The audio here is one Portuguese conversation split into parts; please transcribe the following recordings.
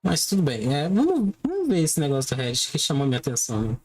Mas tudo bem. Vamos ver esse negócio do Reddit que chamou minha atenção, né?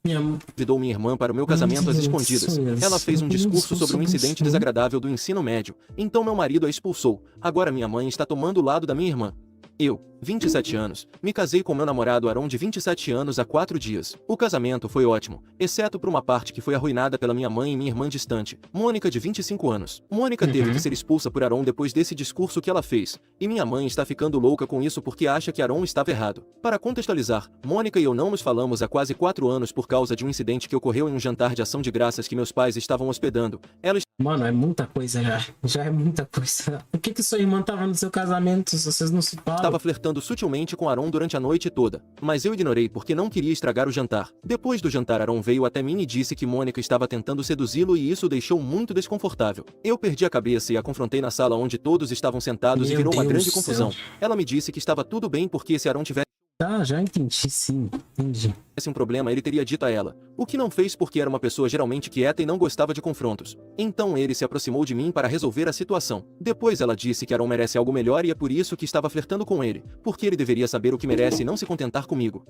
Minha... Convidou minha irmã para o meu Meu casamento às Deus, escondidas. Ela fez um discurso sobre um incidente desagradável do ensino médio, então meu marido a expulsou. Agora minha mãe está tomando o lado da minha irmã. Eu, 27 anos, me casei com meu namorado Aaron de 27 anos há 4 dias. O casamento foi ótimo, exceto por uma parte que foi arruinada pela minha mãe e minha irmã distante, Mônica de 25 anos. Mônica teve que ser expulsa por Aaron depois desse discurso que ela fez, e minha mãe está ficando louca com isso porque acha que Aaron estava errado. Para contextualizar, Mônica e eu não nos falamos há quase 4 anos por causa de um incidente que ocorreu em um jantar de ação de graças que meus pais estavam hospedando. Ela Mano, é muita coisa já. Já é muita coisa. Por que sua irmã tava no seu casamento se vocês não se falam? estava flertando sutilmente com Aaron durante a noite toda, mas eu ignorei porque não queria estragar o jantar. Depois do jantar, Aaron veio até mim e disse que Mônica estava tentando seduzi-lo e isso o deixou muito desconfortável. Eu perdi a cabeça e a confrontei na sala onde todos estavam sentados e Meu virou uma Deus grande do confusão. céu. Ela me disse que estava tudo bem porque se Aaron tivesse Tá, já entendi, sim. Entendi. um problema ele teria dito a ela, o que não fez porque era uma pessoa geralmente quieta e não gostava de confrontos. Então ele se aproximou de mim para resolver a situação. Depois ela disse que Aaron merece algo melhor e é por isso que estava flertando com ele, porque ele deveria saber o que merece e não se contentar comigo.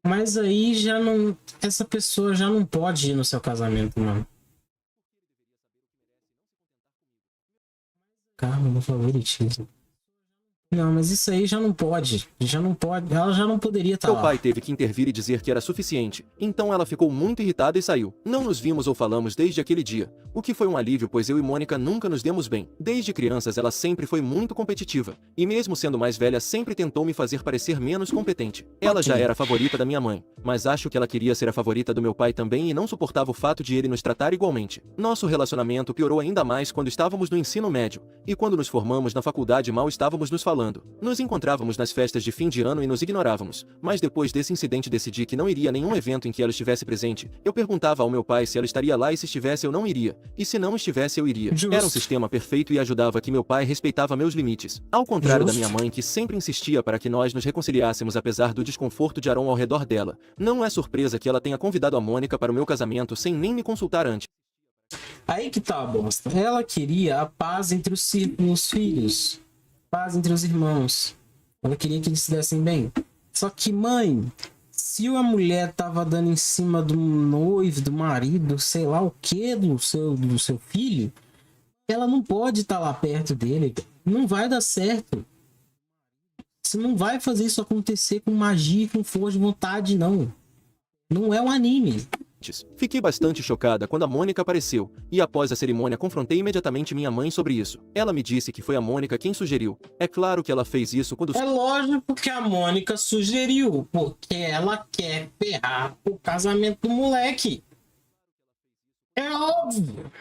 Mas aí já não... Essa pessoa já não pode ir no seu casamento, mano. Carro no favoritismo. Não, mas isso aí já não pode. Já não pode. Ela já não poderia estar Meu lá. pai teve que intervir e dizer que era suficiente, então ela ficou muito irritada e saiu. Não nos vimos ou falamos desde aquele dia, o que foi um alívio pois eu e Mônica nunca nos demos bem. Desde crianças ela sempre foi muito competitiva, e mesmo sendo mais velha sempre tentou me fazer parecer menos competente. Ela já era a favorita da minha mãe, mas acho que ela queria ser a favorita do meu pai também e não suportava o fato de ele nos tratar igualmente. Nosso relacionamento piorou ainda mais quando estávamos no ensino médio, e quando nos formamos na faculdade mal estávamos nos falando. Nos encontrávamos nas festas de fim de ano e nos ignorávamos, mas depois desse incidente decidi que não iria a nenhum evento em que ela estivesse presente. Eu perguntava ao meu pai se ela estaria lá e se estivesse eu não iria, e se não estivesse eu iria. Justo. Era um sistema perfeito e ajudava que meu pai respeitava meus limites. Ao contrário da Justo. minha mãe que sempre insistia para que nós nos reconciliássemos apesar do desconforto de Aaron ao redor dela. Não é surpresa que ela tenha convidado a Mônica para o meu casamento sem nem me consultar antes. Aí que tá a bosta. Ela queria a paz entre os filhos. Paz entre os irmãos. Ela queria que eles se dessem bem. Só que, mãe, se a mulher tava dando em cima do noivo, do marido, sei lá o que, do seu filho, ela não pode estar lá perto dele. Não vai dar certo. Você não vai fazer isso acontecer com magia e com força de vontade, não. Não é um anime. Fiquei bastante chocada quando a Mônica apareceu, e após a cerimônia confrontei imediatamente minha mãe sobre isso. Ela me disse que foi a Mônica quem sugeriu. É claro que ela fez isso quando... É lógico que a Mônica sugeriu, porque ela quer ferrar o casamento do moleque. É óbvio.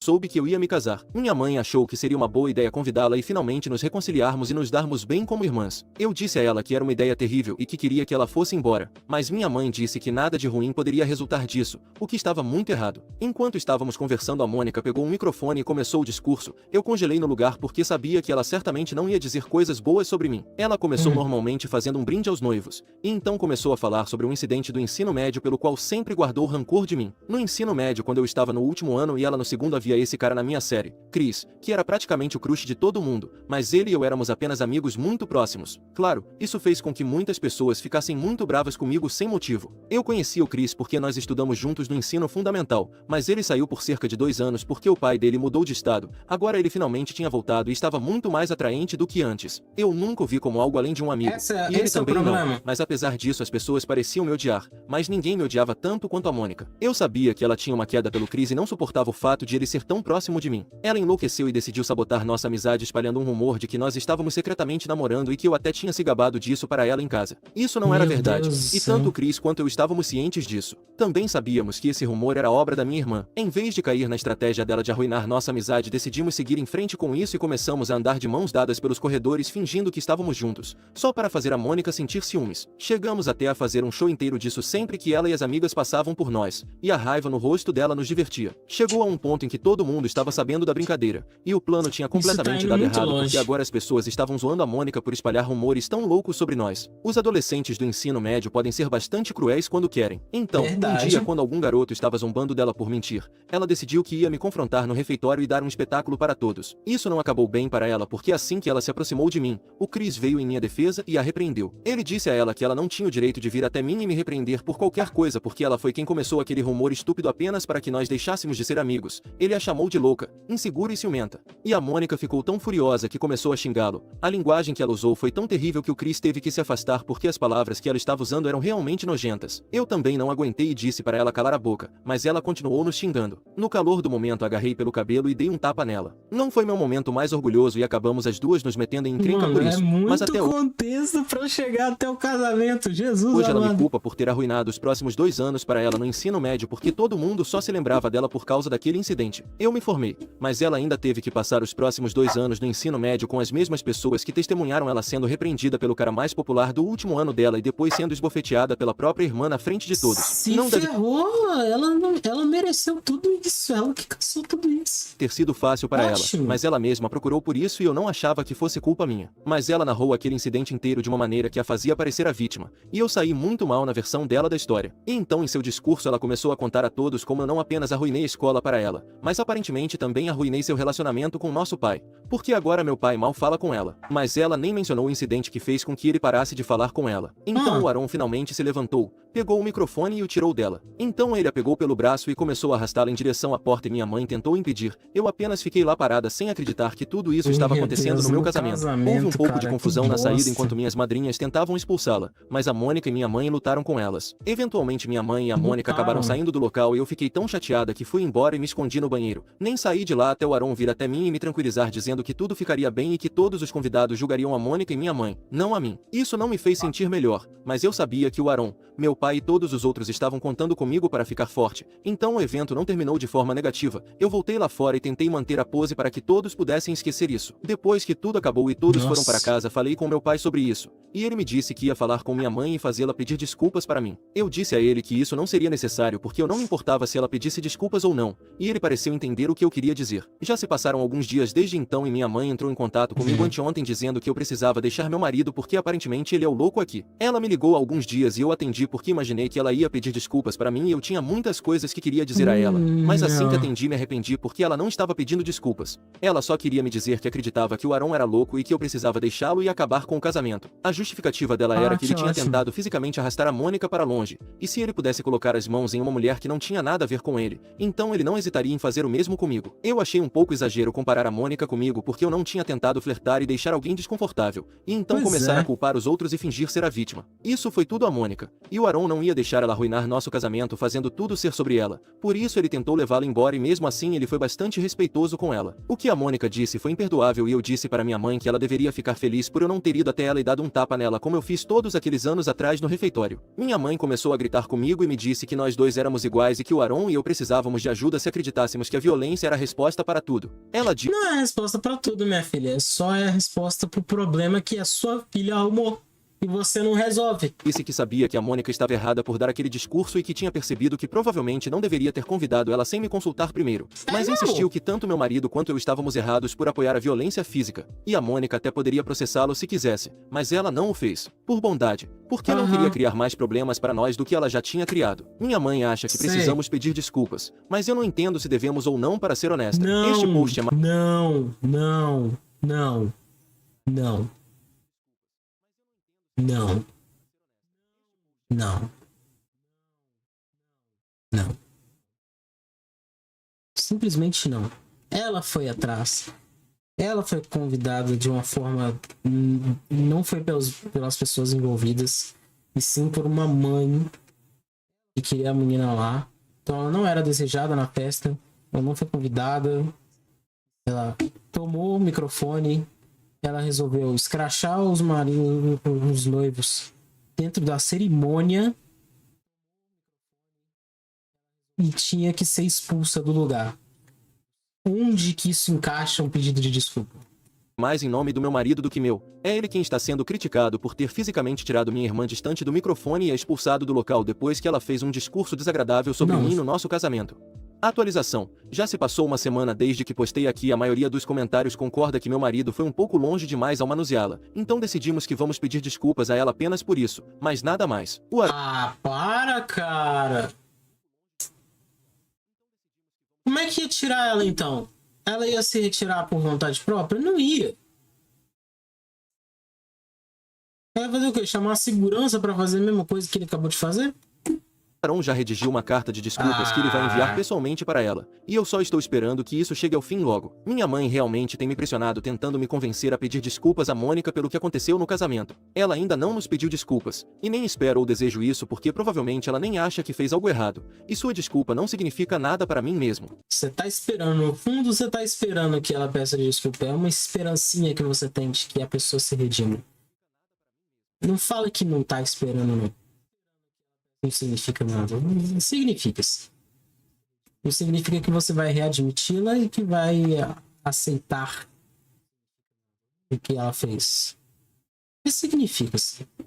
soube que eu ia me casar. Minha mãe achou que seria uma boa ideia convidá-la e finalmente nos reconciliarmos e nos darmos bem como irmãs. Eu disse a ela que era uma ideia terrível e que queria que ela fosse embora, mas minha mãe disse que nada de ruim poderia resultar disso, o que estava muito errado. Enquanto estávamos conversando, a Mônica pegou um microfone e começou o discurso. Eu congelei no lugar porque sabia que ela certamente não ia dizer coisas boas sobre mim. Ela começou normalmente fazendo um brinde aos noivos, e então começou a falar sobre um incidente do ensino médio pelo qual sempre guardou rancor de mim. No ensino médio, quando eu estava no último ano e ela no segundo, havia esse cara na minha série, Chris, que era praticamente o crush de todo mundo, mas ele e eu éramos apenas amigos muito próximos. Claro, isso fez com que muitas pessoas ficassem muito bravas comigo sem motivo. Eu conhecia o Chris porque nós estudamos juntos no ensino fundamental, mas ele saiu por cerca de 2 anos porque o pai dele mudou de estado. Agora ele finalmente tinha voltado e estava muito mais atraente do que antes. Eu nunca o vi como algo além de um amigo. E ele também não, mas apesar disso as pessoas pareciam me odiar, mas ninguém me odiava tanto quanto a Mônica. Eu sabia que ela tinha uma queda pelo Chris e não suportava o fato de ele ser tão próximo de mim. Ela enlouqueceu e decidiu sabotar nossa amizade espalhando um rumor de que nós estávamos secretamente namorando e que eu até tinha se gabado disso para ela em casa. Isso não era verdade, e tanto o Chris quanto eu estávamos cientes disso. Também sabíamos que esse rumor era obra da minha irmã. Em vez de cair na estratégia dela de arruinar nossa amizade, decidimos seguir em frente com isso e começamos a andar de mãos dadas pelos corredores fingindo que estávamos juntos, só para fazer a Mônica sentir ciúmes. Chegamos até a fazer um show inteiro disso sempre que ela e as amigas passavam por nós, e a raiva no rosto dela nos divertia. Chegou a um ponto em que todos todo mundo estava sabendo da brincadeira, e o plano tinha completamente indo dado muito errado longe. porque agora as pessoas estavam zoando a Mônica por espalhar rumores tão loucos sobre nós. Os adolescentes do ensino médio podem ser bastante cruéis quando querem. Então, Verdade. um dia quando algum garoto estava zombando dela por mentir, ela decidiu que ia me confrontar no refeitório e dar um espetáculo para todos. Isso não acabou bem para ela porque assim que ela se aproximou de mim, o Chris veio em minha defesa e a repreendeu. Ele disse a ela que ela não tinha o direito de vir até mim e me repreender por qualquer coisa porque ela foi quem começou aquele rumor estúpido apenas para que nós deixássemos de ser amigos. Ele a chamou de louca, insegura e ciumenta. E a Mônica ficou tão furiosa que começou a xingá-lo. A linguagem que ela usou foi tão terrível que o Chris teve que se afastar porque as palavras que ela estava usando eram realmente nojentas. Eu também não aguentei e disse para ela calar a boca, mas ela continuou nos xingando. No calor do momento agarrei pelo cabelo e dei um tapa nela. Não foi meu momento mais orgulhoso e acabamos as duas nos metendo em encrenca Mano, por isso. é muito Mas até contexto pra chegar até o casamento, Jesus hoje ela me amado. culpa por ter arruinado os próximos 2 anos para ela no ensino médio porque todo mundo só se lembrava dela por causa daquele incidente. Eu me formei, mas ela ainda teve que passar os próximos 2 anos no ensino médio com as mesmas pessoas que testemunharam ela sendo repreendida pelo cara mais popular do último ano dela e depois sendo esbofeteada pela própria irmã na frente de todos. Se Não deve ferrou, ela mereceu tudo isso, ela que caçou tudo isso. ter sido fácil para Ótimo. ela, mas ela mesma procurou por isso e eu não achava que fosse culpa minha. Mas ela narrou aquele incidente inteiro de uma maneira que a fazia parecer a vítima, e eu saí muito mal na versão dela da história. E então em seu discurso ela começou a contar a todos como eu não apenas arruinei a escola para ela, mas aparentemente também arruinei seu relacionamento com nosso pai, porque agora meu pai mal fala com ela. Mas ela nem mencionou o incidente que fez com que ele parasse de falar com ela. Então o Aaron finalmente se levantou, pegou o microfone e o tirou dela. Então ele a pegou pelo braço e começou a arrastá-la em direção à porta e minha mãe tentou impedir. Eu apenas fiquei lá parada sem acreditar que tudo isso estava Meu acontecendo Deus, no meu no casamento. casamento, Houve um pouco de cara, confusão que na saída bosta. enquanto minhas madrinhas tentavam expulsá-la, mas a Mônica e minha mãe lutaram com elas. Eventualmente minha mãe e a Mônica Lutaram. acabaram saindo do local e eu fiquei tão chateada que fui embora e me escondi no banheiro. Nem saí de lá até o Aaron vir até mim e me tranquilizar dizendo que tudo ficaria bem e que todos os convidados julgariam a Mônica e minha mãe, não a mim. Isso não me fez sentir melhor, mas eu sabia que o Aaron, meu pai e todos os outros estavam contando comigo para ficar forte. Então o evento não terminou de forma negativa. Eu voltei lá fora e tentei manter a pose para que todos pudessem esquecer isso. Depois que tudo acabou e todos foram para casa, falei com meu pai sobre isso. E ele me disse que ia falar com minha mãe e fazê-la pedir desculpas para mim. Eu disse a ele que isso não seria necessário porque eu não me importava se ela pedisse desculpas ou não, e ele pareceu entender o que eu queria dizer. Já se passaram alguns dias desde então e minha mãe entrou em contato comigo anteontem dizendo que eu precisava deixar meu marido porque aparentemente ele é o louco aqui. Ela me ligou há alguns dias e eu atendi porque imaginei que ela ia pedir desculpas para mim e eu tinha muitas coisas que queria dizer a ela. Mas assim que atendi me arrependi porque ela não estava pedindo desculpas. Ela só queria me dizer que acreditava que o Aaron era louco e que eu precisava deixá-lo e acabar com o casamento. A justificativa dela era que ele tinha tentado fisicamente arrastar a Mônica para longe, e se ele pudesse colocar as mãos em uma mulher que não tinha nada a ver com ele, então ele não hesitaria em fazer o mesmo comigo. Eu achei um pouco exagero comparar a Mônica comigo porque eu não tinha tentado flertar e deixar alguém desconfortável, e então começar a culpar os outros e fingir ser a vítima. Isso foi tudo a Mônica, e o Aaron não ia deixar ela arruinar nosso casamento fazendo tudo ser sobre ela, por isso ele tentou levá-la embora e mesmo assim ele foi bastante respeitoso com ela. O que a Mônica disse foi imperdoável e eu disse para minha mãe que ela deveria ficar feliz por eu não ter ido até ela e dado um tapa nela como eu fiz todos aqueles anos atrás no refeitório. Minha mãe começou a gritar comigo e me disse que nós dois éramos iguais e que o Aaron e eu precisávamos de ajuda se acreditássemos que a violência era a resposta para tudo. Ela disse: Não é a resposta pra tudo, minha filha. Só é a resposta pro problema que a sua filha arrumou. E você não resolve. Disse que sabia que a Mônica estava errada por dar aquele discurso e que tinha percebido que provavelmente não deveria ter convidado ela sem me consultar primeiro. Mas insistiu que tanto meu marido quanto eu estávamos errados por apoiar a violência física. E a Mônica até poderia processá-lo se quisesse, mas ela não o fez. Por bondade. Porque não queria criar mais problemas para nós do que ela já tinha criado. Minha mãe acha que precisamos pedir desculpas, mas eu não entendo se devemos ou não, para ser honesta. Não, Este post é não. Não. Simplesmente não. Ela foi atrás. Ela foi convidada de uma forma... Não foi pelas pessoas envolvidas, e sim por uma mãe que queria a menina lá. Então ela não era desejada na festa. Ela não foi convidada. Ela tomou o microfone. Ela resolveu escrachar os maridos, os noivos, dentro da cerimônia. E tinha que ser expulsa do lugar. Onde que isso encaixa um pedido de desculpa? mais em nome do meu marido do que meu. É ele quem está sendo criticado por ter fisicamente tirado minha irmã distante do microfone e a expulsado do local depois que ela fez um discurso desagradável sobre mim no nosso casamento. Atualização. Já se passou uma semana desde que postei aqui e a maioria dos comentários concorda que meu marido foi um pouco longe demais ao manuseá-la. Então decidimos que vamos pedir desculpas a ela apenas por isso, mas nada mais. Ah, para, cara. Como é que ia tirar ela, então? Ela ia se retirar por vontade própria? Não ia. Ela ia fazer o quê? Chamar a segurança pra fazer a mesma coisa que ele acabou de fazer? Arão já redigiu uma carta de desculpas que ele vai enviar pessoalmente para ela, e eu só estou esperando que isso chegue ao fim logo. Minha mãe realmente tem me pressionado tentando me convencer a pedir desculpas a Mônica pelo que aconteceu no casamento. Ela ainda não nos pediu desculpas, e nem espero ou desejo isso porque provavelmente ela nem acha que fez algo errado, e sua desculpa não significa nada para mim mesmo. Você tá esperando, no fundo você tá esperando que ela peça desculpa. É uma esperancinha que você tem de que a pessoa se redima. Não fala que não tá esperando, não. Não significa nada. Não significa. Não significa que você vai readmiti-la e que vai aceitar o que ela fez. Isso significa.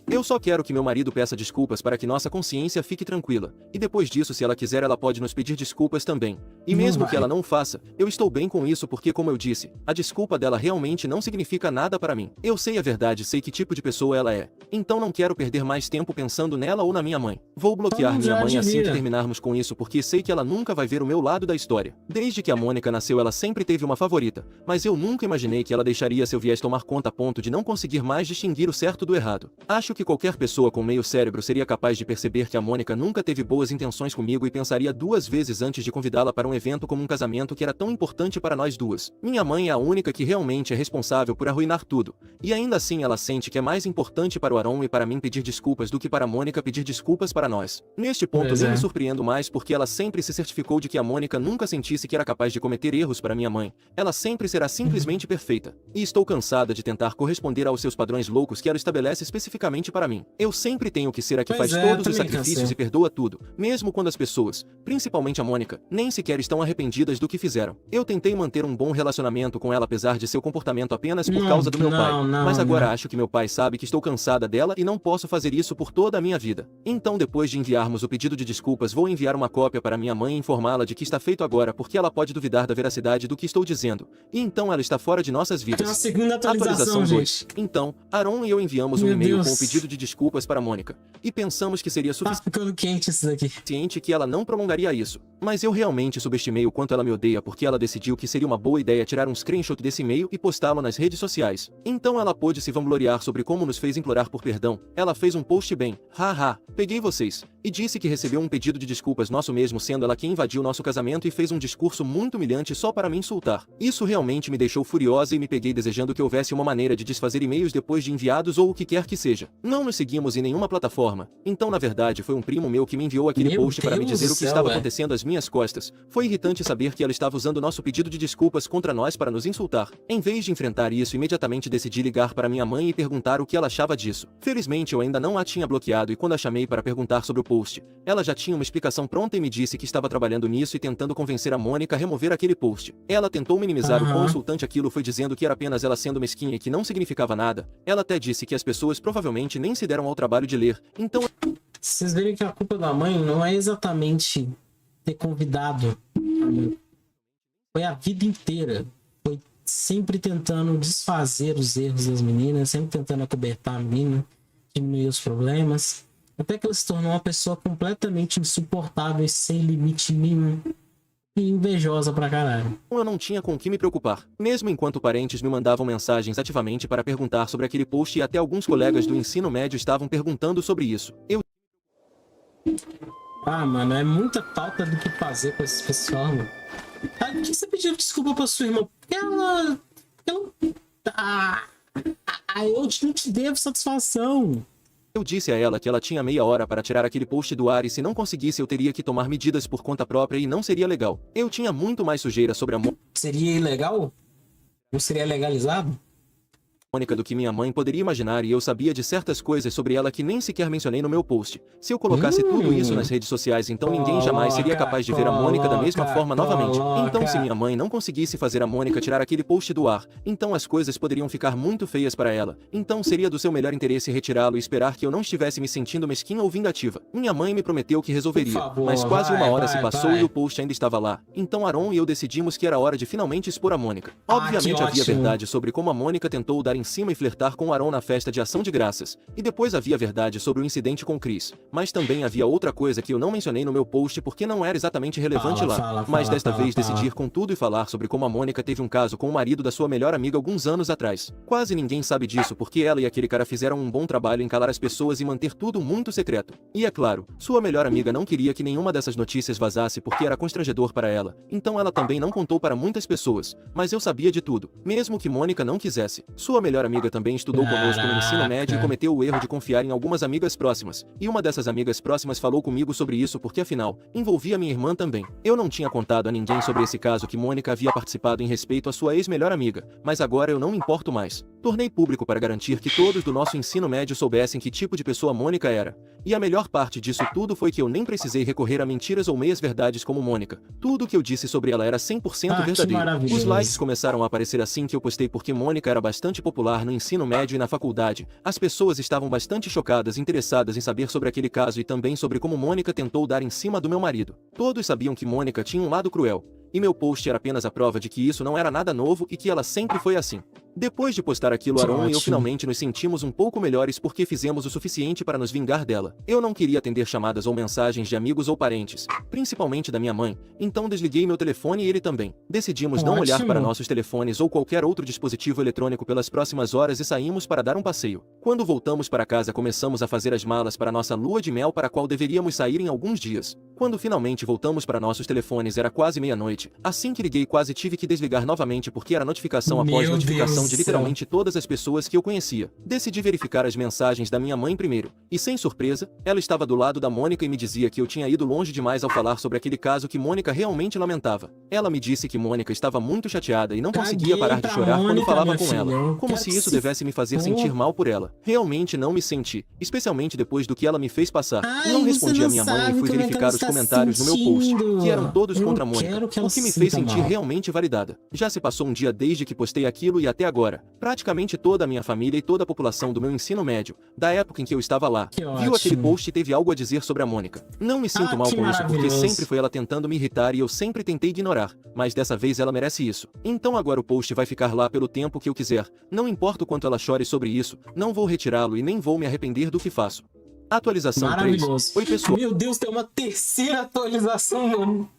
Eu só quero que meu marido peça desculpas para que nossa consciência fique tranquila. E depois disso, se ela quiser, ela pode nos pedir desculpas também. E mesmo que ela não faça, eu estou bem com isso porque, como eu disse, a desculpa dela realmente não significa nada para mim. Eu sei a verdade, sei que tipo de pessoa ela é. Então não quero perder mais tempo pensando nela ou na minha mãe. Vou bloquear minha mãe assim que terminarmos com isso porque sei que ela nunca vai ver o meu lado da história. Desde que a Mônica nasceu, ela sempre teve uma favorita, mas eu nunca imaginei que ela deixaria seu viés tomar conta a ponto de não conseguir mais distinguir o certo do errado. Acho que qualquer pessoa com meio cérebro seria capaz de perceber que a Mônica nunca teve boas intenções comigo e pensaria 2 vezes antes de convidá-la para um evento como um casamento que era tão importante para nós duas. Minha mãe é a única que realmente é responsável por arruinar tudo. E ainda assim ela sente que é mais importante para o Arão e para mim pedir desculpas do que para a Mônica pedir desculpas para nós. Neste ponto nem me surpreendo mais porque ela sempre se certificou de que a Mônica nunca sentisse que era capaz de cometer erros para minha mãe. Ela sempre será simplesmente perfeita. E estou cansada de tentar corresponder aos seus padrões loucos que ela estabelece especificamente para mim. Eu sempre tenho que ser a que faz todos os sacrifícios e perdoa tudo, mesmo quando as pessoas, principalmente a Mônica, nem sequer estão arrependidas do que fizeram. Eu tentei manter um bom relacionamento com ela apesar de seu comportamento apenas por causa do meu pai, mas agora acho que meu pai sabe que estou cansada dela e não posso fazer isso por toda a minha vida. Então depois de enviarmos o pedido de desculpas, vou enviar uma cópia para minha mãe e informá-la de que está feito agora porque ela pode duvidar da veracidade do que estou dizendo, e então ela está fora de nossas vidas. Tem uma segunda atualização, gente. Então, Arão e eu enviamos um e-mail com o pedido de desculpas para Mônica, e pensamos que seria Tá ficando quente isso daqui. suficiente que ela não prolongaria isso. Mas eu realmente subestimei o quanto ela me odeia porque ela decidiu que seria uma boa ideia tirar um screenshot desse e-mail e postá-lo nas redes sociais. Então ela pôde se vangloriar sobre como nos fez implorar por perdão. Ela fez um post bem, haha, peguei vocês, e disse que recebeu um pedido de desculpas nosso mesmo sendo ela quem invadiu nosso casamento e fez um discurso muito humilhante só para me insultar. Isso realmente me deixou furiosa e me peguei desejando que houvesse uma maneira de desfazer e-mails depois de enviados ou o que quer que seja. Não nos seguimos em nenhuma plataforma, então na verdade foi um primo meu que me enviou aquele post para me dizer o que estava acontecendo às minhas costas. Foi irritante saber que ela estava usando nosso pedido de desculpas contra nós para nos insultar. Em vez de enfrentar isso, imediatamente decidi ligar para minha mãe e perguntar o que ela achava disso. Felizmente eu ainda não a tinha bloqueado e quando a chamei para perguntar sobre o post, ela já tinha uma explicação pronta e me disse que estava trabalhando nisso e tentando convencer a Mônica a remover aquele post. Ela tentou minimizar o quão insultante aquilo foi dizendo que era apenas ela sendo mesquinha e que não significava nada. Ela até disse que as pessoas provavelmente nem se deram ao trabalho de ler, então... Vocês verem que a culpa da mãe não é exatamente ter convidado a mãe. Foi a vida inteira. Foi sempre tentando desfazer os erros das meninas, sempre tentando acobertar a menina, diminuir os problemas, até que ela se tornou uma pessoa completamente insuportável e sem limite nenhum. E invejosa pra caralho. Eu não tinha com o que me preocupar, mesmo enquanto parentes me mandavam mensagens ativamente para perguntar sobre aquele post e até alguns colegas do ensino médio estavam perguntando sobre isso. Mano, é muita falta do que fazer com esse pessoal, mano. Por que você pediu desculpa pra sua irmã? Porque ela... eu não te devo satisfação. Eu disse a ela que ela tinha meia hora para tirar aquele post do ar e se não conseguisse eu teria que tomar medidas por conta própria e não seria legal. Eu tinha muito mais sujeira sobre a Seria ilegal? Não seria legalizado? Mônica do que minha mãe poderia imaginar e eu sabia de certas coisas sobre ela que nem sequer mencionei no meu post. Se eu colocasse tudo isso nas redes sociais, então ninguém jamais seria capaz de ver a Mônica da mesma forma novamente. Então se minha mãe não conseguisse fazer a Mônica tirar aquele post do ar, então as coisas poderiam ficar muito feias para ela. Então seria do seu melhor interesse retirá-lo e esperar que eu não estivesse me sentindo mesquinha ou vingativa. Minha mãe me prometeu que resolveria, mas quase uma hora se passou e o post ainda estava lá. Então Aaron e eu decidimos que era hora de finalmente expor a Mônica. Obviamente havia verdade sobre como a Mônica tentou dar em cima e flertar com Aaron na festa de ação de graças, e depois havia verdade sobre o incidente com Chris, mas também havia outra coisa que eu não mencionei no meu post porque não era exatamente relevante mas desta vez decidi ir com tudo e falar sobre como a Mônica teve um caso com o marido da sua melhor amiga alguns anos atrás. Quase ninguém sabe disso porque ela e aquele cara fizeram um bom trabalho em calar as pessoas e manter tudo muito secreto. E é claro, sua melhor amiga não queria que nenhuma dessas notícias vazasse porque era constrangedor para ela, então ela também não contou para muitas pessoas, mas eu sabia de tudo, mesmo que Mônica não quisesse. Sua melhor amiga também estudou conosco no ensino médio e cometeu o erro de confiar em algumas amigas próximas, e uma dessas amigas próximas falou comigo sobre isso porque afinal, envolvia minha irmã também. Eu não tinha contado a ninguém sobre esse caso que Mônica havia participado em respeito à sua ex-melhor amiga, mas agora eu não me importo mais. Tornei público para garantir que todos do nosso ensino médio soubessem que tipo de pessoa Mônica era. E a melhor parte disso tudo foi que eu nem precisei recorrer a mentiras ou meias-verdades como Mônica. Tudo o que eu disse sobre ela era 100% verdadeiro. Os likes começaram a aparecer assim que eu postei porque Mônica era bastante popular no ensino médio e na faculdade. As pessoas estavam bastante chocadas e interessadas em saber sobre aquele caso e também sobre como Mônica tentou dar em cima do meu marido. Todos sabiam que Mônica tinha um lado cruel. E meu post era apenas a prova de que isso não era nada novo e que ela sempre foi assim. Depois de postar aquilo, Aaron e eu finalmente nos sentimos um pouco melhores porque fizemos o suficiente para nos vingar dela. Eu não queria atender chamadas ou mensagens de amigos ou parentes, principalmente da minha mãe, então desliguei meu telefone e ele também. Decidimos não olhar para nossos telefones ou qualquer outro dispositivo eletrônico pelas próximas horas e saímos para dar um passeio. Quando voltamos para casa, começamos a fazer as malas para nossa lua de mel para a qual deveríamos sair em alguns dias. Quando finalmente voltamos para nossos telefones era quase meia-noite. Assim que liguei quase tive que desligar novamente porque era notificação após notificação de literalmente todas as pessoas que eu conhecia. Decidi verificar as mensagens da minha mãe primeiro. E sem surpresa, ela estava do lado da Mônica e me dizia que eu tinha ido longe demais ao falar sobre aquele caso que Mônica realmente lamentava. Ela me disse que Mônica estava muito chateada e não conseguia parar de chorar quando falava com ela. Como se isso devesse me fazer sentir mal por ela. Realmente não me senti, especialmente depois do que ela me fez passar. Não respondi a minha mãe e fui verificar os comentários no meu post, que eram todos contra Mônica, o que me fez sentir realmente validada. Já se passou um dia desde que postei aquilo e até agora, praticamente toda a minha família e toda a população do meu ensino médio, da época em que eu estava lá, viu aquele post e teve algo a dizer sobre a Mônica. Não me sinto mal com isso porque sempre foi ela tentando me irritar e eu sempre tentei ignorar, mas dessa vez ela merece isso. Então agora o post vai ficar lá pelo tempo que eu quiser, não importa o quanto ela chore sobre isso, não vou retirá-lo e nem vou me arrepender do que faço. Atualização 3. Oi pessoal. Meu Deus, tem uma terceira atualização, mano.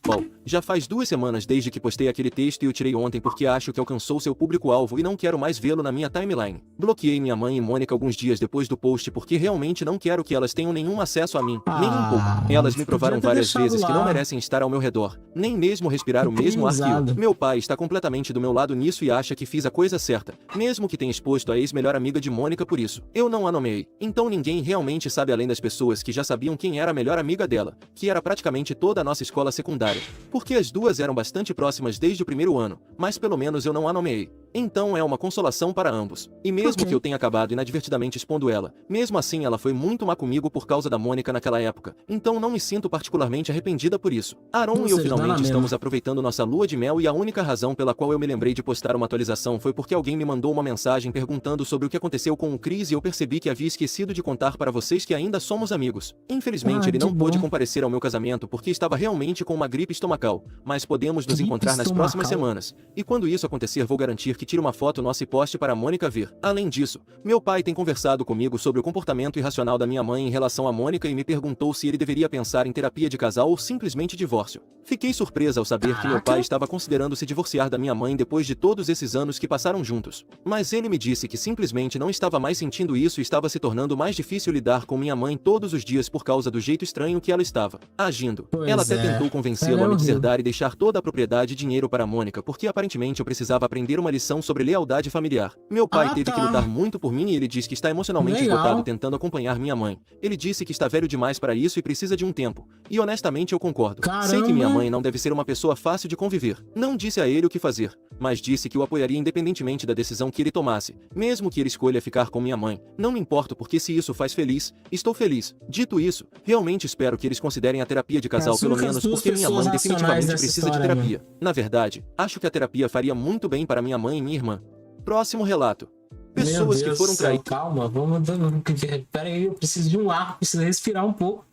Bom, já faz 2 semanas desde que postei aquele texto e eu tirei ontem porque acho que alcançou seu público-alvo e não quero mais vê-lo na minha timeline. Bloqueei minha mãe e Mônica alguns dias depois do post porque realmente não quero que elas tenham nenhum acesso a mim, nem um pouco. Elas me provaram várias vezes que não merecem estar ao meu redor, nem mesmo respirar o mesmo ar que eu. Meu pai está completamente do meu lado nisso e acha que fiz a coisa certa, mesmo que tenha exposto a ex-melhor amiga de Mônica por isso. Eu não a nomeei, então ninguém realmente sabe além das pessoas que já sabiam quem era a melhor amiga dela, que era praticamente toda a nossa escola secundária, porque as duas eram bastante próximas desde o primeiro ano, mas pelo menos eu não a nomeei. Então é uma consolação para ambos. E mesmo que eu tenha acabado inadvertidamente expondo ela, mesmo assim ela foi muito má comigo por causa da Mônica naquela época, então não me sinto particularmente arrependida por isso. Aaron e eu finalmente estamos aproveitando nossa lua de mel e a única razão pela qual eu me lembrei de postar uma atualização foi porque alguém me mandou uma mensagem perguntando sobre o que aconteceu com o Chris e eu percebi que havia esquecido de contar para vocês que ainda somos amigos. Infelizmente ele não pôde comparecer ao meu casamento porque estava realmente com uma gripe estomacal, mas podemos nos encontrar nas próximas semanas. E quando isso acontecer vou garantir que tire uma foto nossa e poste para a Mônica ver. Além disso, meu pai tem conversado comigo sobre o comportamento irracional da minha mãe em relação a Mônica e me perguntou se ele deveria pensar em terapia de casal ou simplesmente divórcio. Fiquei surpresa ao saber que meu pai estava considerando se divorciar da minha mãe depois de todos esses anos que passaram juntos. Mas ele me disse que simplesmente não estava mais sentindo isso e estava se tornando mais difícil lidar com minha mãe todos os dias por causa do jeito estranho que ela estava agindo. Ela até tentou convencê-lo a me deserdar e deixar toda a propriedade e dinheiro para a Mônica porque aparentemente eu precisava aprender uma lição lição sobre lealdade familiar. Meu pai teve que lutar muito por mim e ele diz que está emocionalmente esgotado tentando acompanhar minha mãe. Ele disse que está velho demais para isso e precisa de um tempo. E honestamente eu concordo. Sei que minha mãe não deve ser uma pessoa fácil de conviver. Não disse a ele o que fazer, mas disse que o apoiaria independentemente da decisão que ele tomasse, mesmo que ele escolha ficar com minha mãe. Não me importo porque se isso faz feliz, estou feliz. Dito isso, realmente espero que eles considerem a terapia de casal pelo menos porque minha mãe definitivamente precisa de terapia. Na verdade, acho que a terapia faria muito bem para minha mãe e minha irmã. Próximo relato. Pessoas que foram traídas. Calma, vamos dando. Pera aí, eu preciso de um ar, preciso respirar um pouco.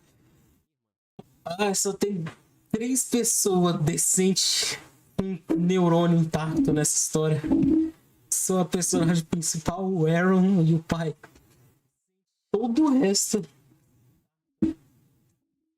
Só tem 3 pessoas decentes com neurônio intacto nessa história. São a personagem principal, o Aaron e o pai. Todo o resto.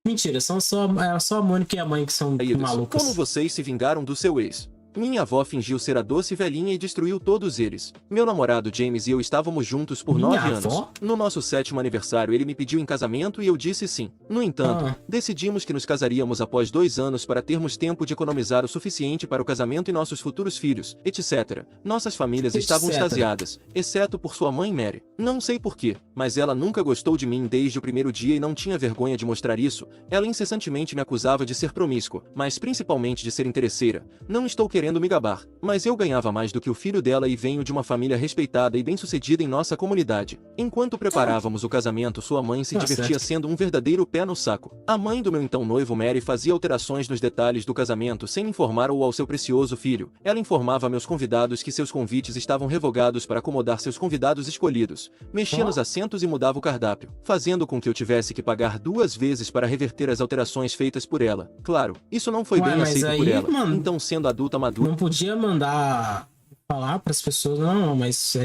Mentira, só a Mônica e a mãe que são malucas. Como vocês se vingaram do seu ex? Minha avó fingiu ser a doce velhinha e destruiu todos eles. Meu namorado James e eu estávamos juntos por 9 anos. No nosso 7º aniversário ele me pediu em casamento e eu disse sim. No entanto, decidimos que nos casaríamos após 2 anos para termos tempo de economizar o suficiente para o casamento e nossos futuros filhos, etc. Nossas famílias estavam extasiadas, exceto por sua mãe Mary. Não sei porquê, mas ela nunca gostou de mim desde o primeiro dia e não tinha vergonha de mostrar isso. Ela incessantemente me acusava de ser promíscua, mas principalmente de ser interesseira. Não estou querendo me gabar, mas eu ganhava mais do que o filho dela e venho de uma família respeitada e bem-sucedida em nossa comunidade. Enquanto preparávamos o casamento, sua mãe se divertia sendo um verdadeiro pé no saco. A mãe do meu então noivo Mary fazia alterações nos detalhes do casamento sem informar ao seu precioso filho. Ela informava meus convidados que seus convites estavam revogados para acomodar seus convidados escolhidos. Mexia nos assentos e mudava o cardápio, fazendo com que eu tivesse que pagar 2 vezes para reverter as alterações feitas por ela. Claro, isso não foi bem aceito por ela. Então, sendo adulta madura, não podia mandar falar para as pessoas, não, mas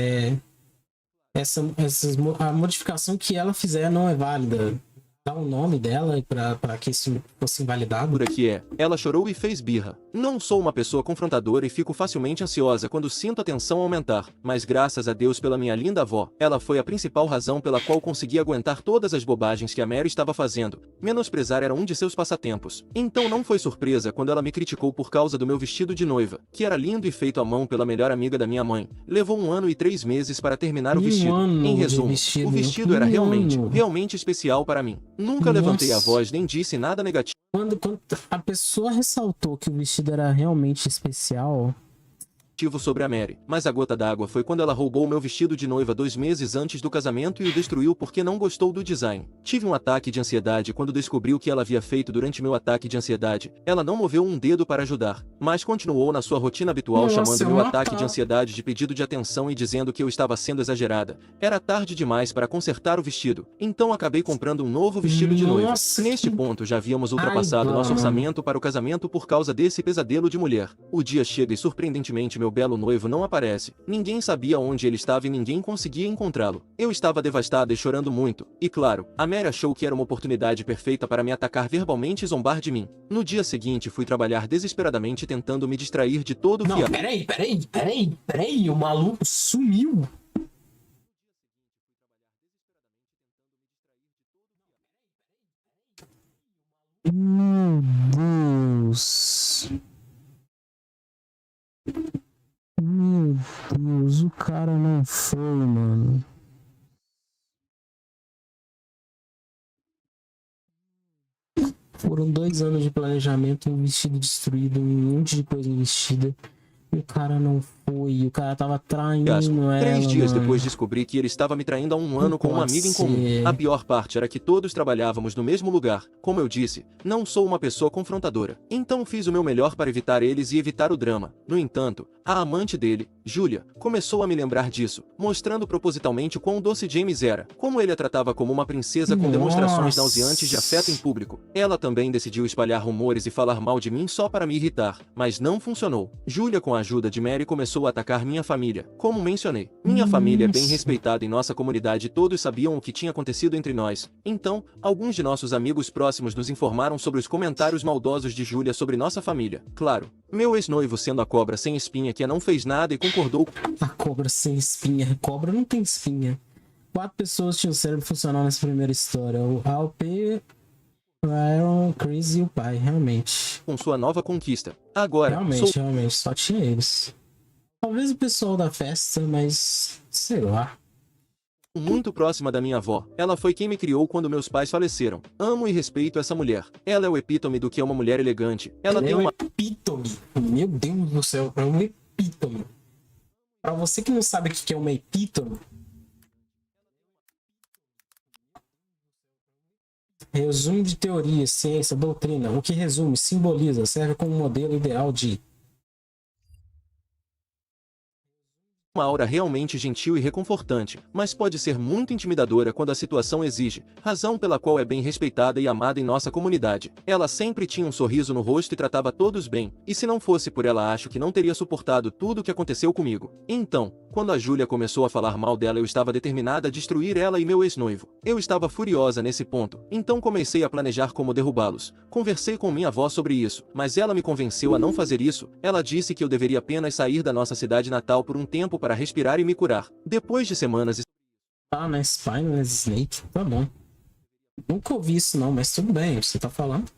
a modificação que ela fizer não é válida. Dá o nome dela para que isso fosse invalidado. Por aqui ela chorou e fez birra. Não sou uma pessoa confrontadora e fico facilmente ansiosa quando sinto a tensão aumentar, mas graças a Deus pela minha linda avó, ela foi a principal razão pela qual consegui aguentar todas as bobagens que a Mary estava fazendo. Menosprezar era um de seus passatempos. Então não foi surpresa quando ela me criticou por causa do meu vestido de noiva, que era lindo e feito à mão pela melhor amiga da minha mãe. Levou 1 ano e 3 meses para terminar o vestido. Em resumo, o vestido era realmente especial para mim. Nunca levantei a voz nem disse nada negativo. Quando a pessoa ressaltou que o vestido era realmente especial sobre a Mary, mas a gota d'água foi quando ela roubou meu vestido de noiva 2 meses antes do casamento e o destruiu porque não gostou do design. Tive um ataque de ansiedade quando descobri o que ela havia feito durante meu ataque de ansiedade. Ela não moveu um dedo para ajudar, mas continuou na sua rotina habitual chamando meu ataque de ansiedade de pedido de atenção e dizendo que eu estava sendo exagerada. Era tarde demais para consertar o vestido, então acabei comprando um novo vestido de noiva. Neste ponto já havíamos ultrapassado nosso orçamento para o casamento por causa desse pesadelo de mulher. O dia chega e surpreendentemente meu belo noivo não aparece. Ninguém sabia onde ele estava e ninguém conseguia encontrá-lo. Eu estava devastada e chorando muito. E claro, a Mary achou que era uma oportunidade perfeita para me atacar verbalmente e zombar de mim. No dia seguinte fui trabalhar desesperadamente tentando me distrair de todo o fiasco. Peraí, o maluco sumiu. Meu Deus. Meu Deus, o cara não foi, mano. Foram 2 anos de planejamento, um vestido destruído, um monte de coisa investida. O cara não foi, o cara tava traindo ela. 3 dias depois descobri que ele estava me traindo há 1 ano com uma amiga em comum. A pior parte era que todos trabalhávamos no mesmo lugar. Como eu disse, não sou uma pessoa confrontadora. Então fiz o meu melhor para evitar eles e evitar o drama. No entanto, a amante dele, Julia, começou a me lembrar disso, mostrando propositalmente o quão doce James era, como ele a tratava como uma princesa com demonstrações nauseantes de afeto em público. Ela também decidiu espalhar rumores e falar mal de mim só para me irritar, mas não funcionou. Julia, com a ajuda de Mary, começou a atacar minha família. Como mencionei, minha família é bem respeitada em nossa comunidade e todos sabiam o que tinha acontecido entre nós. Então, alguns de nossos amigos próximos nos informaram sobre os comentários maldosos de Julia sobre nossa família. Claro, meu ex-noivo, sendo a cobra sem espinha que não fez nada e concordou. A cobra sem espinha. Cobra não tem espinha. 4 pessoas tinham cérebro funcional nessa primeira história. O Alpe, o Aaron, Chris e o pai, realmente. Com sua nova conquista. Agora, realmente, só tinha eles. Talvez o pessoal da festa, mas sei lá. Muito próxima da minha avó. Ela foi quem me criou quando meus pais faleceram. Amo e respeito essa mulher. Ela é o epítome do que é uma mulher elegante. Ela tem É um uma epítome. Meu Deus do céu, é um epítome. Pra você que não sabe o que é uma epítome, resumo de teoria, ciência, doutrina. O que resume, simboliza, serve como modelo ideal de... aura realmente gentil e reconfortante, mas pode ser muito intimidadora quando a situação exige, razão pela qual é bem respeitada e amada em nossa comunidade. Ela sempre tinha um sorriso no rosto e tratava todos bem, e se não fosse por ela acho que não teria suportado tudo o que aconteceu comigo. Então, quando a Júlia começou a falar mal dela eu estava determinada a destruir ela e meu ex-noivo. Eu estava furiosa nesse ponto, então comecei a planejar como derrubá-los. Conversei com minha avó sobre isso, mas ela me convenceu a não fazer isso. Ela disse que eu deveria apenas sair da nossa cidade natal por um tempo para respirar e me curar. Depois de semanas... Ah, na Spinal Snake, tá bom. Nunca ouvi isso não, mas tudo bem, você tá falando.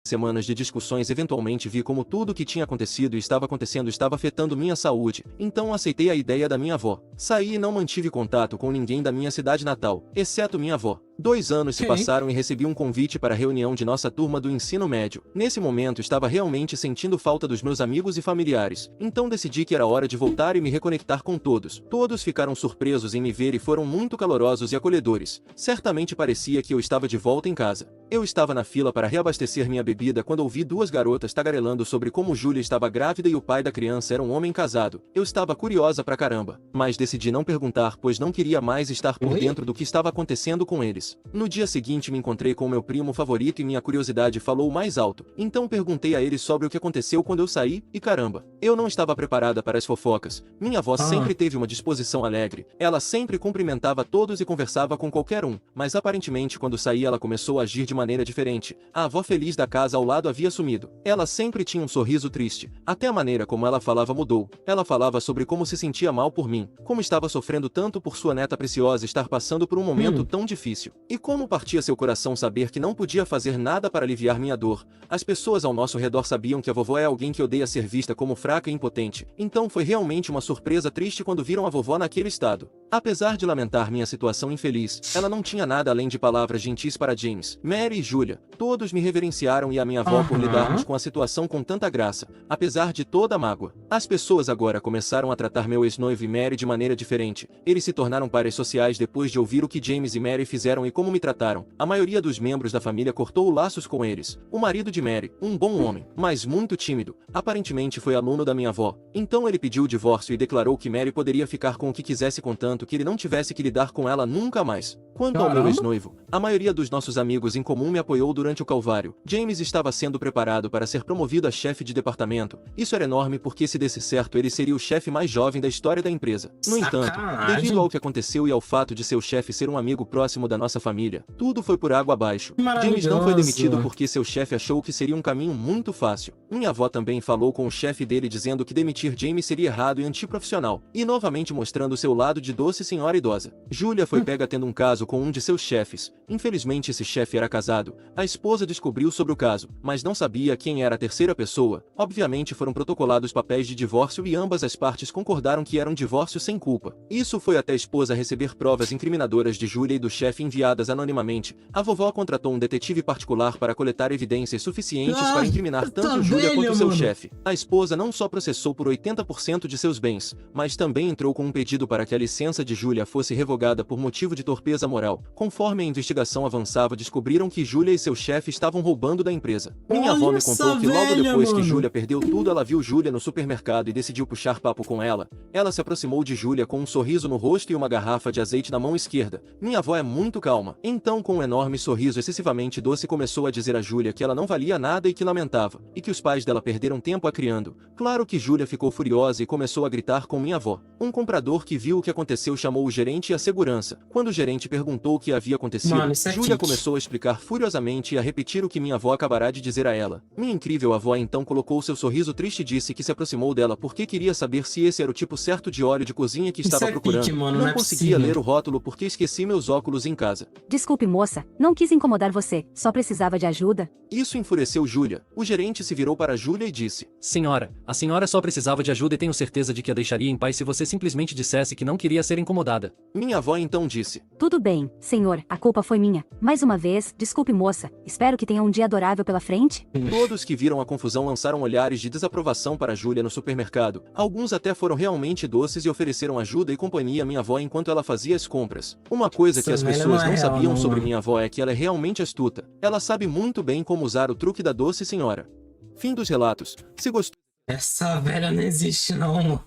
Semanas de discussões eventualmente vi como tudo o que tinha acontecido e estava acontecendo estava afetando minha saúde, então aceitei a ideia da minha avó. Saí e não mantive contato com ninguém da minha cidade natal, exceto minha avó. 2 anos se passaram e recebi um convite para a reunião de nossa turma do ensino médio. Nesse momento estava realmente sentindo falta dos meus amigos e familiares, então decidi que era hora de voltar e me reconectar com todos. Todos ficaram surpresos em me ver e foram muito calorosos e acolhedores. Certamente parecia que eu estava de volta em casa. Eu estava na fila para reabastecer minha bebida quando ouvi 2 garotas tagarelando sobre como Júlia estava grávida e o pai da criança era um homem casado. Eu estava curiosa pra caramba, mas decidi não perguntar pois não queria mais estar por dentro do que estava acontecendo com eles. No dia seguinte me encontrei com meu primo favorito e minha curiosidade falou mais alto. Então perguntei a ele sobre o que aconteceu quando eu saí, e caramba, eu não estava preparada para as fofocas. Minha avó sempre teve uma disposição alegre. Ela sempre cumprimentava todos e conversava com qualquer um, mas aparentemente quando saí ela começou a agir de maneira diferente. A avó feliz da casa ao lado havia sumido. Ela sempre tinha um sorriso triste. Até a maneira como ela falava mudou. Ela falava sobre como se sentia mal por mim, como estava sofrendo tanto por sua neta preciosa estar passando por um momento tão difícil. E como partia seu coração saber que não podia fazer nada para aliviar minha dor. As pessoas ao nosso redor sabiam que a vovó é alguém que odeia ser vista como fraca e impotente. Então foi realmente uma surpresa triste quando viram a vovó naquele estado. Apesar de lamentar minha situação infeliz, ela não tinha nada além de palavras gentis para James, Mary e Julia. Todos me reverenciaram e a minha avó por lidarmos com a situação com tanta graça, apesar de toda a mágoa. As pessoas agora começaram a tratar meu ex-noivo e Mary de maneira diferente. Eles se tornaram pares sociais depois de ouvir o que James e Mary fizeram e como me trataram. A maioria dos membros da família cortou laços com eles. O marido de Mary, um bom homem, mas muito tímido, aparentemente foi aluno da minha avó. Então ele pediu o divórcio e declarou que Mary poderia ficar com o que quisesse contanto que ele não tivesse que lidar com ela nunca mais. Quanto ao meu ex-noivo, a maioria dos nossos amigos em comum me apoiou durante o calvário. James estava sendo preparado para ser promovido a chefe de departamento. Isso era enorme porque se desse certo ele seria o chefe mais jovem da história da empresa. No entanto, devido ao que aconteceu e ao fato de seu chefe ser um amigo próximo da nossa família, tudo foi por água abaixo. James não foi demitido porque seu chefe achou que seria um caminho muito fácil. Minha avó também falou com o chefe dele dizendo que demitir James seria errado e antiprofissional, e novamente mostrando seu lado de doce senhora idosa. Julia foi pega tendo um caso com um de seus chefes. Infelizmente esse chefe era casado. A esposa descobriu sobre o caso, mas não sabia quem era a terceira pessoa. Obviamente foram protocolados papéis de divórcio e ambas as partes concordaram que era um divórcio sem culpa. Isso foi até a esposa receber provas incriminadoras de Julia e do chefe enviadas anonimamente. A vovó contratou um detetive particular para coletar evidências suficientes para incriminar tanto Julia quanto seu chefe. A esposa não só processou por 80% de seus bens, mas também entrou com um pedido para que a licença de Julia fosse revogada por motivo de torpeza moral. Conforme a investigação avançava, descobriram que Julia e seu chefe estavam roubando da empresa. Minha avó me contou que logo depois que Julia perdeu tudo, ela viu Julia no supermercado e decidiu puxar papo com ela. Ela se aproximou de Julia com um sorriso no rosto e uma garrafa de azeite na mão esquerda. Minha avó é muito calma. Então, com um enorme sorriso excessivamente doce, começou a dizer a Julia que ela não valia nada e que lamentava, e que os pais dela perderam tempo a criando. Claro que Julia ficou furiosa e começou a gritar com minha avó. Um comprador que viu o que aconteceu chamou o gerente e a segurança. Quando o gerente perguntou o que havia acontecido, Julia começou a explicar furiosamente e a repetir o que minha avó acabará de dizer a ela. Minha incrível avó então colocou seu sorriso triste e disse que se aproximou dela porque queria saber se esse era o tipo certo de óleo de cozinha que estava procurando. Pique, mano, não Não é conseguia possível. ler o rótulo porque esqueci meus óculos em casa. Desculpe, moça, não quis incomodar você, só precisava de ajuda. Isso enfureceu Júlia. O gerente se virou para Júlia e disse: Senhora, a senhora só precisava de ajuda e tenho certeza de que a deixaria em paz se você simplesmente dissesse que não queria ser incomodada. Minha avó então disse: Tudo bem, senhor, a culpa foi minha. Mais uma vez, desculpe, moça, espero que tenha um dia adorável pela frente. Todos que viram a confusão lançaram olhares de desaprovação para Júlia no supermercado. Alguns até foram realmente doces e ofereceram ajuda e companhia à minha avó enquanto ela fazia as compras. Uma coisa que Essa as velha pessoas não é não real, sabiam não, sobre mano. minha avó é que ela é realmente astuta. Ela sabe muito bem como usar o truque da doce senhora. Fim dos relatos. Se gostou. Essa velha não existe, não, mano.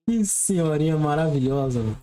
Que senhorinha maravilhosa, mano.